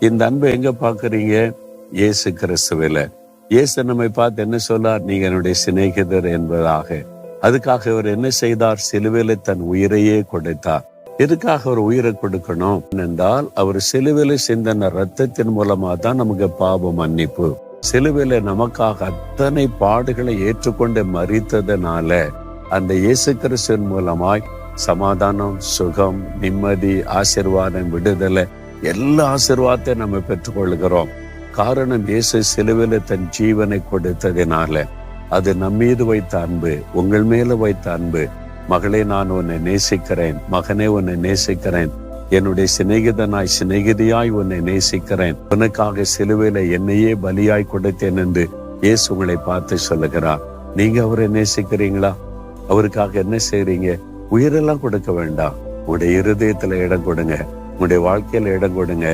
இந்த அன்பை எங்க பாக்குறீங்க? இயேசு கிறிஸ்துவில. இயேசு நம்மை பார்த்து என்ன சொல்லார்? நீங்க என்னுடைய சிநேகிதர் என்பதாக. அதுக்காக அவர் என்ன செய்தார்? சிலுவையில தன் உயிரையே கொடுத்தார். எதுக்காக அவர் உயிரை கொடுக்கணும் என்றால், அவர் சிலுவையில சிந்தின ரத்தத்தின் மூலமா தான் நமக்கு பாவ மன்னிப்பு. சிலுவையில நமக்காக அத்தனை பாடுகளை ஏற்றுக்கொண்டு மரித்ததனால அந்த இயேசு கிறிஸ்துவின் மூலமாய் சமாதானம், சுகம், நிம்மதி, ஆசீர்வாதம், விடுதலை, எல்லா ஆசீர்வாதத்தையும் நம்ம பெற்றுக்கொள்கிறோம். காரணம், இயேசு சிலுவையில தன் ஜீவனை கொடுத்ததினால. அது நம்மீது வைத்த அன்பு, உங்கள் மேல வைத்த அன்பு. மகளே, நான் உன்னை நேசிக்கிறேன். மகனே, உன்னை நேசிக்கிறேன். என்னுடைய சிநேகிதனாய், சிநேகிதியாய் உன்னை நேசிக்கிறேன். உனக்காக சிலுவையில என்னையே பலியாய் கொடுத்தேன் என்று இயேசு உங்களை பார்த்து சொல்லுகிறார். நீங்க அவரை நேசிக்கிறீங்களா? அவருக்காக என்ன செய்றீங்க? உயிரெல்லாம் கொடுக்க வேண்டாம். உங்களுடைய இருதயத்துல இடம் கொடுங்க, உங்களுடைய வாழ்க்கையில இடம் கொடுங்க.